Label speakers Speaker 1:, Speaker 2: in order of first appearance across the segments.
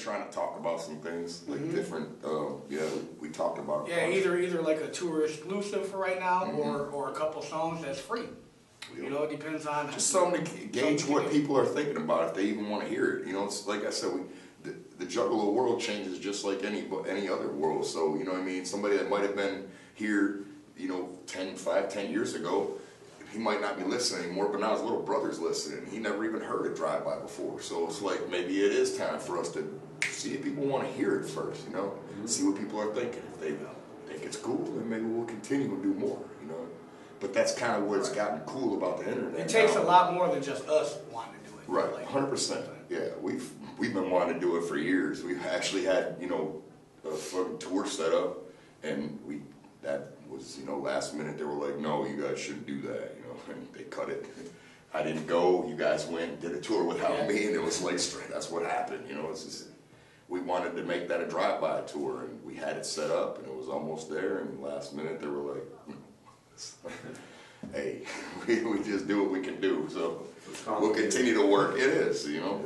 Speaker 1: trying to talk about some things, like different, yeah, we talked about it.
Speaker 2: Yeah, either like a tour exclusive for right now, or a couple songs that's free. You know, it depends on...
Speaker 1: Just something to gauge what people are thinking about, if they even want to hear it. You know, it's like I said, the Juggalo world changes just like any other world. So, you know what I mean? Somebody that might have been here, you know, 10 years ago, he might not be listening anymore, but now his little brother's listening. He never even heard a drive-by before. So it's like maybe it is time for us to see if people want to hear it first, you know? See what people are thinking. If they think it's cool, then maybe we'll continue and do more, you know? But that's kind of what's gotten cool about the internet.
Speaker 2: It takes a lot more than just us wanting to do it.
Speaker 1: Right,
Speaker 2: like,
Speaker 1: 100%. Yeah, we've been wanting to do it for years. We've actually had, you know, a fun tour set up, and that was, you know, last minute they were like, no, you guys shouldn't do that, you know, and they cut it. I didn't go, you guys went, did a tour without me, and it was like straight, that's what happened, you know. It's just, we wanted to make that a drive-by tour, and we had it set up, and it was almost there, and last minute they were like, hey, we just do what we can do, so we'll continue to work. It is, you know,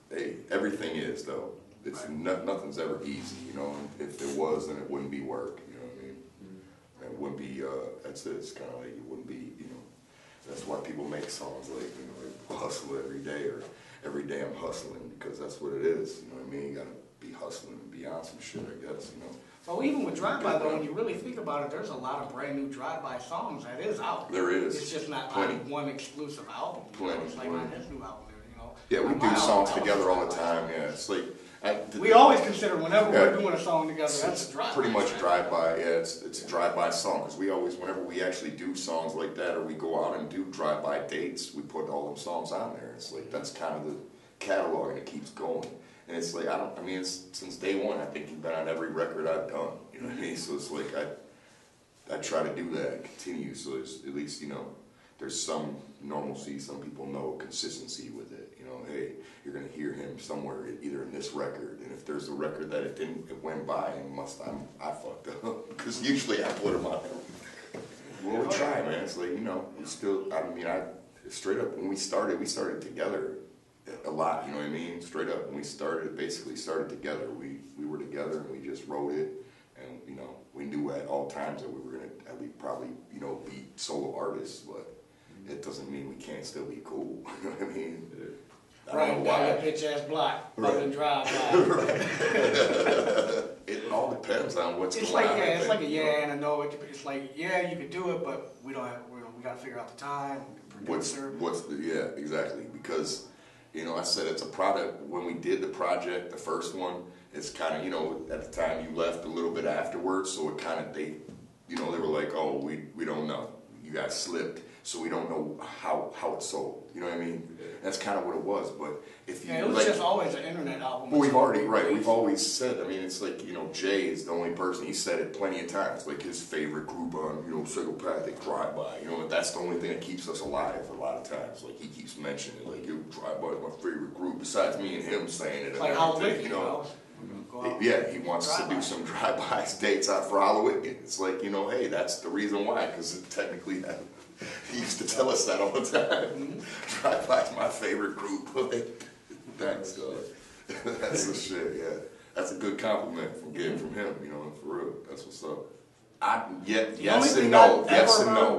Speaker 1: hey, everything is, though. It's nothing's ever easy, you know. If it was, then it wouldn't be work, you know what I mean? It wouldn't be, that's it, it's kind of like it wouldn't be, you know, that's why people make songs like, you know, they hustle every day, or every day I'm hustling, because that's what it is, you know what I mean? You gotta be hustling and be on some shit, I guess, you know.
Speaker 2: So even with drive-by, though, when you really think about it, there's a lot of brand new drive-by songs that is out.
Speaker 1: There is.
Speaker 2: It's just not on one exclusive album.
Speaker 1: Plenty.
Speaker 2: It's like on his new album, you know.
Speaker 1: Yeah, we do songs together all the time, yeah, it's like,
Speaker 2: we always consider whenever we're doing a song together, that's a drive-by.
Speaker 1: Pretty much drive-by, yeah, it's a drive-by song, because we always, whenever we actually do songs like that, or we go out and do drive-by dates, we put all them songs on there. It's like, that's kind of the catalog, and it keeps going. And it's like, I mean, it's, since day one, I think you've been on every record I've done, you know what I mean? So it's like, I try to do that and continue, so there's, at least, you know, there's some normalcy, some people know consistency with it, you know, hey, you're going to hear him somewhere, either in this record, and if there's a record that it went by, and I fucked up, because usually I put them on there. Well, we try, man, it's like, you know, we still, I mean, straight up, when we started together a lot, you know what I mean, straight up, when we basically started together, we were together, and we just wrote it, and, you know, we knew at all times that we were going to, we probably, you know, be solo artists, but it doesn't mean we can't still be cool. You know what I mean? I don't know why.
Speaker 2: Right, bitch ass block, fucking drive by.
Speaker 1: Right. It all depends on what's going on.
Speaker 2: It's like a yeah and a no. It's like, yeah, you could do it, but we got to figure out the time.
Speaker 1: Yeah, exactly. Because, you know, I said it's a product. When we did the project, the first one, it's kind of, you know, at the time you left a little bit afterwards, so it kind of, they were like, oh, we don't know. You guys slipped. So we don't know how it's sold. You know what I mean? That's kind of what it was. But if you,
Speaker 2: it was just always an internet album.
Speaker 1: Well, we've always said. I mean, it's like, you know, Jay is the only person. He said it plenty of times. Like his favorite group on, you know, Psychopathic Drive-By. You know, that's the only thing that keeps us alive a lot of times. Like he keeps mentioning it. Like, yo, Drive-By is my favorite group. Besides me and him saying it.
Speaker 2: It's like Halloween, you know.
Speaker 1: Yeah, he wants to do some drive-by dates out for Halloween. It's like, you know, hey, that's the reason why, because technically he used to tell us that all the time. Drive-by's my favorite group. Thanks, dog. That's the shit, yeah. That's a good compliment from getting from him, you know, for real. That's what's up. Yes and no.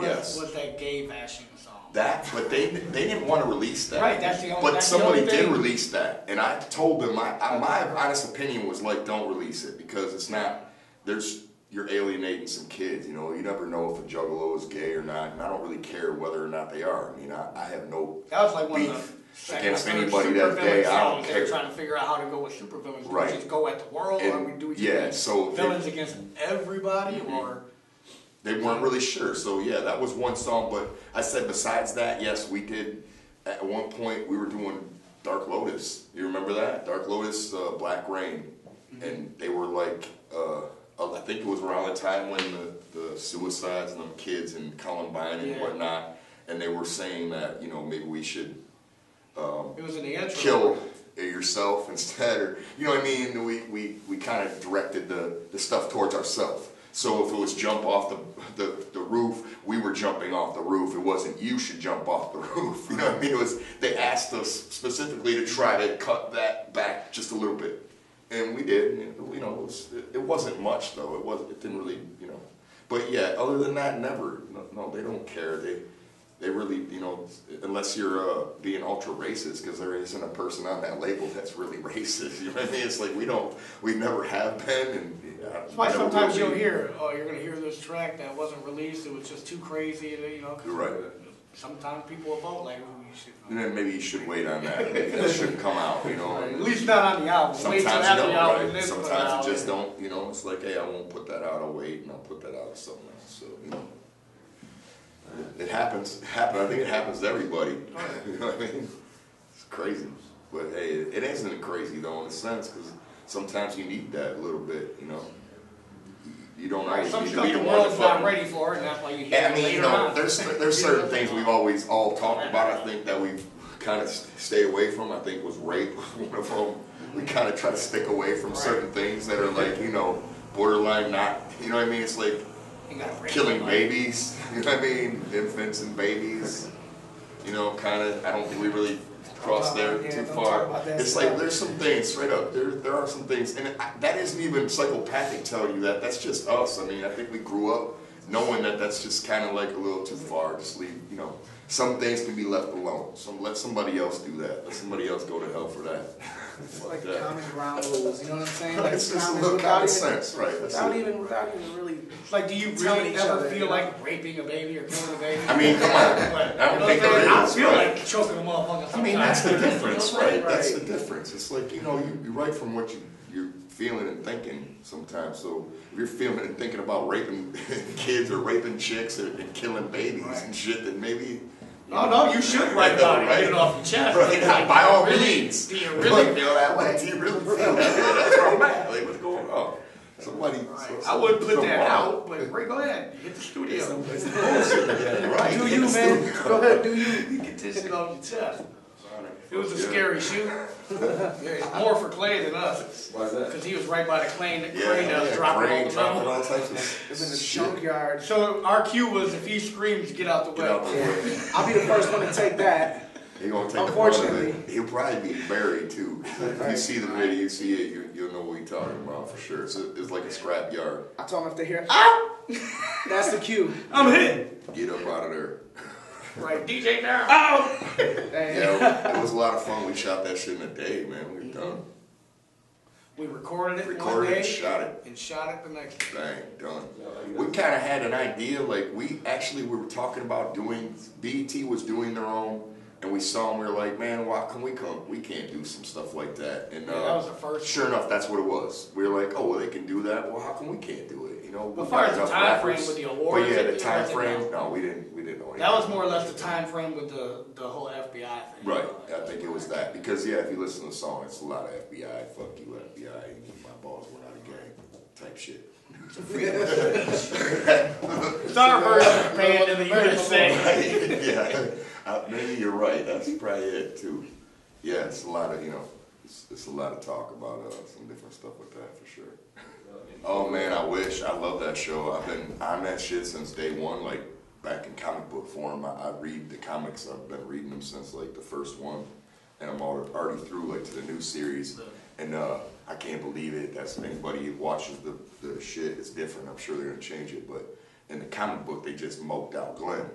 Speaker 1: Yes.
Speaker 2: Was that gay bashing song?
Speaker 1: But they didn't want to release that.
Speaker 2: Right, that's the only.
Speaker 1: But somebody did release that, and I told them my honest opinion was like, don't release it, because it's not. You're alienating some kids. You know, you never know if a juggalo is gay or not, and I don't really care whether or not they are. I mean, I have no beef against anybody that's gay. I don't care.
Speaker 2: They're trying to figure out how to go with supervillains.
Speaker 1: Right.
Speaker 2: Do we just go at the world, or we do villains against everybody, or?
Speaker 1: They weren't really sure, so yeah, that was one song, but I said besides that, yes, we did, at one point, we were doing Dark Lotus. You remember that? Dark Lotus, Black Rain, and they were like, I think it was around the time when the suicides and them kids and Columbine and whatnot, and they were saying that, you know, maybe we should
Speaker 2: it was in the intro.
Speaker 1: Kill yourself instead, or, you know what I mean? We kind of directed the stuff towards ourselves. So if it was jump off the roof, we were jumping off the roof. It wasn't you should jump off the roof. You know what I mean? It was, they asked us specifically to try to cut that back just a little bit. And we did, and, you know, it wasn't much though. It didn't really, you know. But yeah, other than that, never. No, they don't care. They really, you know, unless you're being ultra racist, because there isn't a person on that label that's really racist. You know what I mean? It's like we never have been, and
Speaker 2: that's why sometimes you'll hear, oh, you're gonna hear this track that wasn't released. It was just too crazy, you know.
Speaker 1: You're right.
Speaker 2: Sometimes people will vote like, oh, you should.
Speaker 1: And then maybe you should wait on that. Maybe that shouldn't come out, you know.
Speaker 2: Right. At least not on the album.
Speaker 1: Sometimes
Speaker 2: wait till
Speaker 1: you don't,
Speaker 2: album,
Speaker 1: right? Sometimes you just don't, you know. It's like, hey, I won't put that out. I'll wait, and I'll put that out or something else. So, you know. It happens. I think it happens to everybody. You know what I mean? It's crazy. But hey, it isn't crazy though in a sense, because sometimes you need that a little bit, you know. You don't always
Speaker 2: some
Speaker 1: need to
Speaker 2: stuff
Speaker 1: be the
Speaker 2: the
Speaker 1: one
Speaker 2: world's
Speaker 1: to
Speaker 2: not ready for, and that's why you hear
Speaker 1: I mean,
Speaker 2: later
Speaker 1: you know,
Speaker 2: on.
Speaker 1: there's certain things we've always all talked about. I think that we've kind of stayed away from. I think was rape one of them. We kind of try to stick away from certain things that are like, you know, borderline not, you know what I mean? It's like killing babies, you know what I mean? Infants and babies, you know, kind of, I don't think we really crossed there too far. It's like, there's some things, straight up, there are some things, and that isn't even psychopathic telling you that, that's just us. I mean, I think we grew up knowing that that's just kind of like a little too far, just leave, you know, some things can be left alone. Let somebody else do that, let somebody else go to hell for that.
Speaker 3: It's like common ground rules, you know what I'm saying? Like
Speaker 1: It's just a little common sense, right?
Speaker 3: Without even really.
Speaker 2: Like, do you really ever feel like raping a baby or killing a baby?
Speaker 1: I mean, come on. I don't think there is.
Speaker 2: I feel like choking a motherfucker.
Speaker 1: I mean, that's the difference, right? That's the
Speaker 3: Right.
Speaker 1: difference. It's like, you know, you write from what you're feeling and thinking sometimes. So if you're feeling and thinking about raping kids or raping chicks and killing babies and shit, then maybe...
Speaker 2: No, you should write about it, get it off your chest.
Speaker 1: Right.
Speaker 2: Like,
Speaker 1: By all means.
Speaker 2: Do you really feel that way?
Speaker 1: Do you really feel that way? That's where I'm at. Like, what's going on? Somebody...
Speaker 2: I wouldn't put that out, but Ray, go ahead. Hit the studio.
Speaker 1: Right.
Speaker 3: Do you, man? Go ahead, do you?
Speaker 2: You get this shit off your chest. It was a scary shoot. Yeah, more for Clay than us.
Speaker 4: Why is that?
Speaker 2: Because he was right by the crane that
Speaker 1: Yeah,
Speaker 2: was dropping all the
Speaker 1: dropping
Speaker 2: metal.
Speaker 1: all types of
Speaker 3: It's in the
Speaker 1: shit.
Speaker 3: junkyard.
Speaker 2: So our cue was, if he screams, get out the
Speaker 1: Get out the
Speaker 2: way.
Speaker 1: way.
Speaker 3: I'll be the first one to take that.
Speaker 1: He gonna take
Speaker 3: Unfortunately.
Speaker 1: the part of it. He'll probably be buried too. If you see the video, you see it, you'll know what he's talking about for sure. It's like a scrap yard.
Speaker 3: I told him if they hear, ah! That's the cue.
Speaker 2: I'm hit.
Speaker 1: Get up out of there.
Speaker 2: Right, DJ down. Out.
Speaker 1: Yeah, it was a lot of fun. We shot that shit in a day, man. We were done.
Speaker 2: We recorded it one
Speaker 1: Recorded
Speaker 2: day
Speaker 1: and shot it.
Speaker 2: and shot it the next day.
Speaker 1: Bang, done. We kind of had an idea, like we were talking about doing, BET was doing their own, and we saw them, we were like, man, why can we come? We can't do some stuff like that. And
Speaker 2: Yeah, that was the first
Speaker 1: sure enough, that's what it was. We were like, oh, well, they can do that. Well, how come we can't do it? You know,
Speaker 2: As far as the time frame with the awards,
Speaker 1: but yeah, the
Speaker 2: it
Speaker 1: time
Speaker 2: wasn't
Speaker 1: frame,
Speaker 2: no.
Speaker 1: no, we didn't know anything.
Speaker 2: That was more or less the time frame with the whole FBI thing.
Speaker 1: Right, I think it was that. Because, yeah, if you listen to the song, it's a lot of FBI, fuck you, FBI, my balls were not a gang type shit.
Speaker 2: It's our version of banned in the USA.
Speaker 1: Yeah, maybe you're right. That's probably it, too. Yeah, it's a lot of, you know, it's a lot of talk about some different stuff with that, for sure. Oh, man, I wish. I love that show. I've been on that shit since day one, like, back in comic book form. I read the comics. I've been reading them since, like, the first one. And I'm already through, like, to the new series. And I can't believe it. That's anybody who watches the shit. It's different. I'm sure they're going to change it. But in the comic book, they just moped out Glenn.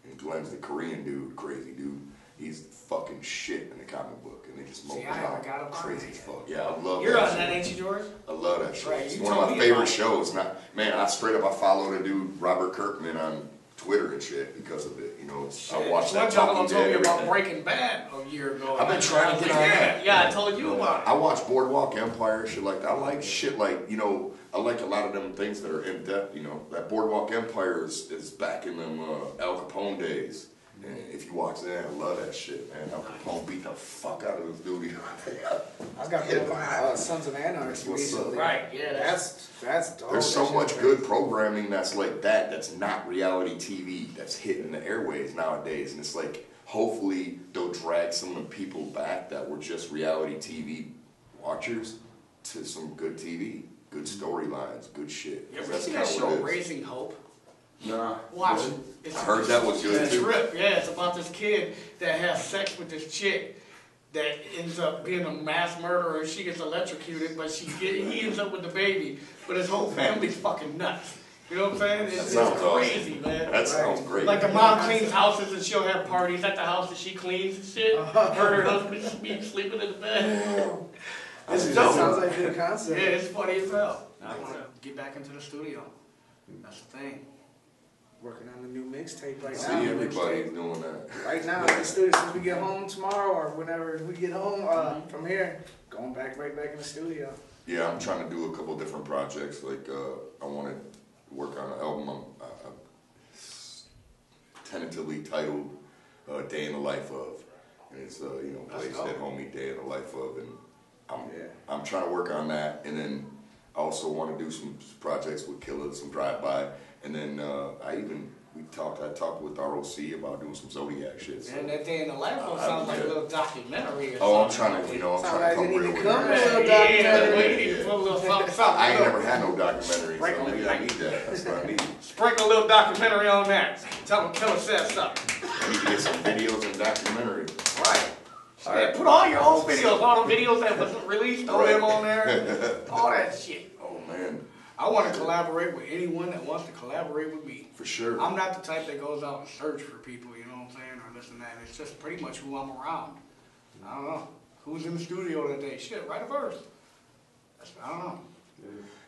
Speaker 1: And Glenn's the Korean dude, crazy dude. He's fucking shit in the comic book. And they just moped him out. Crazy as fuck. Yeah, I love
Speaker 2: You're
Speaker 1: that
Speaker 2: on that,
Speaker 1: shit.
Speaker 2: ain't you, George?
Speaker 1: I love that show.
Speaker 2: Right,
Speaker 1: It's
Speaker 2: you
Speaker 1: one
Speaker 2: told
Speaker 1: of my
Speaker 2: me
Speaker 1: favorite
Speaker 2: about it.
Speaker 1: shows. Man, I straight up, I follow the dude, Robert Kirkman, on Twitter and shit because of it. You know, I watched that
Speaker 2: One
Speaker 1: Talking
Speaker 2: told me
Speaker 1: Dead.
Speaker 2: about
Speaker 1: everything.
Speaker 2: Breaking Bad a year ago.
Speaker 1: I've been trying to get on that.
Speaker 2: Yeah, I told you about it.
Speaker 1: I watch Boardwalk Empire, shit like that. I like shit like, you know, I like a lot of them things that are in depth, you know. That Boardwalk Empire is back in them Al Capone days. And if you watch that, I love that shit, man. Al Capone beat the fuck out of this dude.
Speaker 3: I got rid of my Sons of Anarchy
Speaker 1: What's up?
Speaker 3: recently.
Speaker 2: Right, yeah,
Speaker 3: That's dope.
Speaker 1: There's so
Speaker 3: That
Speaker 1: much
Speaker 3: shit's
Speaker 1: good
Speaker 3: crazy.
Speaker 1: programming that's like that, that's not reality TV, that's hitting the airways nowadays. And it's like, hopefully they'll drag some of the people back that were just reality TV watchers to some good TV, good storylines, good shit.
Speaker 2: You ever
Speaker 1: That's
Speaker 2: see
Speaker 1: kinda
Speaker 2: that show,
Speaker 1: what it is.
Speaker 2: Raising Hope?
Speaker 4: Nah.
Speaker 2: Watch it. It's
Speaker 1: I heard that was good
Speaker 2: it's a
Speaker 1: too.
Speaker 2: trip. Yeah, it's about this kid that has sex with this chick that ends up being a mass murderer and she gets electrocuted, but he ends up with the baby, but his whole family's fucking nuts. You know what I'm saying? It's crazy,
Speaker 1: awesome.
Speaker 2: man.
Speaker 1: That sounds great.
Speaker 2: Like the mom cleans houses and she'll have parties at the house that she cleans and shit. Her husband just be sleeping in the bed.
Speaker 3: That sounds like a good
Speaker 2: Yeah,
Speaker 3: concept.
Speaker 2: it's funny as hell. I want to get back into the studio. That's the thing.
Speaker 3: Working on the new mixtape right
Speaker 1: See,
Speaker 3: now.
Speaker 1: everybody's doing that.
Speaker 3: Right now in the studio, since we get home tomorrow or whenever we get home from here, going right back in the studio.
Speaker 1: Yeah, I'm trying to do a couple different projects. Like, I want to work on an album I'm tentatively titled Day in the Life of. And it's, Blaze Dead Homie, Day in the Life of. And I'm trying to work on that. And then I also want to do some projects with Killa, some drive-by. And then I talked with ROC about doing some Zodiac shit. So.
Speaker 2: And that Day in the Life sounds like a little documentary or something.
Speaker 1: Oh, I'm trying to come real with it. I ain't never had no documentary, so maybe I need that. That's what I need.
Speaker 2: Sprinkle a little documentary on that. Tell them Killa said something.
Speaker 1: I need to get some videos and documentary.
Speaker 2: Right. Yeah, put all your old videos, all the videos that was released, throw them on there, all that shit.
Speaker 1: Oh, man.
Speaker 2: I want to collaborate with anyone that wants to collaborate with me.
Speaker 1: For sure.
Speaker 2: I'm not the type that goes out and search for people, you know what I'm saying, or this and that. It's just pretty much who I'm around. I don't know. Who's in the studio that day? Shit, write a verse. I don't know.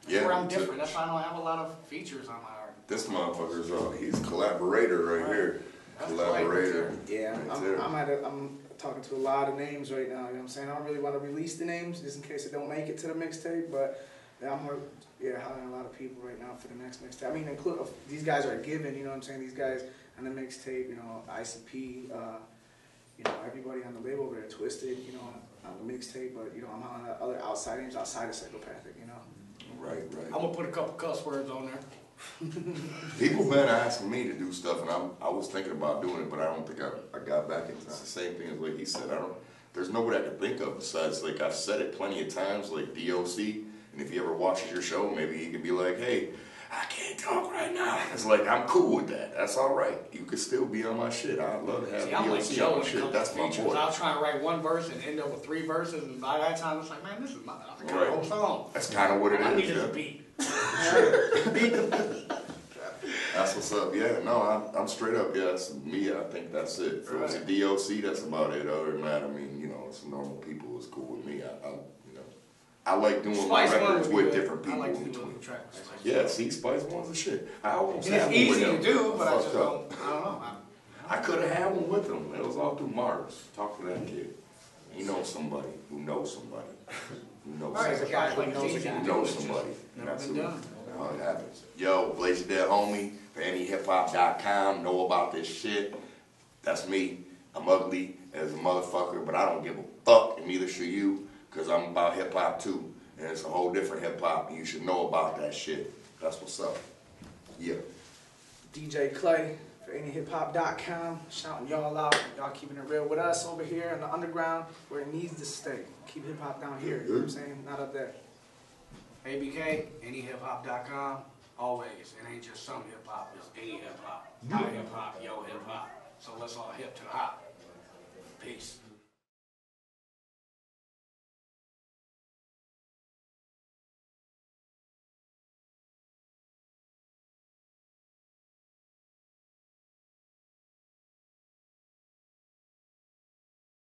Speaker 2: That's where I'm different. That's why I don't have a lot of features on my art.
Speaker 1: This motherfucker's he's a collaborator right here.
Speaker 2: That's
Speaker 1: Collaborator.
Speaker 3: Yeah, I'm talking to a lot of names right now, you know what I'm saying? I don't really want to release the names just in case it don't make it to the mixtape, but yeah, I'm hiring a lot of people right now for the next mixtape. I mean, these guys are a given, you know what I'm saying? These guys on the mixtape, ICP, everybody on the label over there, Twisted, on the mixtape, but, I'm on other outside names outside of Psychopathic,
Speaker 1: Right.
Speaker 2: I'm going to put a couple cuss words on there.
Speaker 1: People been asking me to do stuff, and I was thinking about doing it, but I don't think I got back into it. It's the same thing as like he said. There's nobody I can think of besides, like, I've said it plenty of times, like DOC, and if he ever watches your show, maybe he could be like, hey, I can't talk right now. It's like, I'm cool with that. That's all right. You could still be on my shit. I'd love to have DOC on my shit. That's my boy.
Speaker 2: I'll try and write one verse and end up with 3 verses, and by that time, it's like, man, this is my whole song.
Speaker 1: That's kind of what it is.
Speaker 2: I need a beat.
Speaker 1: That's what's up. Yeah, no, I'm straight up. Yeah, that's me. I think that's it. If it was a DOC, that's about it. Other than that, I mean, some normal people is cool with me. I like doing my records with different people in between. Yeah, see, Spice One's the shit. I almost
Speaker 2: and
Speaker 1: had
Speaker 2: it's
Speaker 1: one with
Speaker 2: easy
Speaker 1: them.
Speaker 2: to do, but I just
Speaker 1: up.
Speaker 2: don't know.
Speaker 1: I could have had one with them. It was all through Mars. Talk to that kid. He knows somebody who knows somebody who knows somebody. Who knows somebody. That's how it happens. Yo, Blaze Dead Homie for NEHip-Hop.com. Know about this shit. That's me. I'm ugly as a motherfucker, but I don't give a fuck, and neither should you, because I'm about hip-hop too. And it's a whole different hip-hop, and you should know about that shit. That's what's up. Yeah.
Speaker 3: DJ Clay for NEHip-Hop.com. Shouting y'all out. Y'all keeping it real with us over here in the underground where it needs to stay. Keep hip-hop down here, you know what I'm saying? Not up there.
Speaker 2: ABK, NEHip-Hop.com. Always. It ain't just some hip-hop. It's any hip-hop. My hip-hop, yo hip-hop. So let's all hip to the hop. Peace.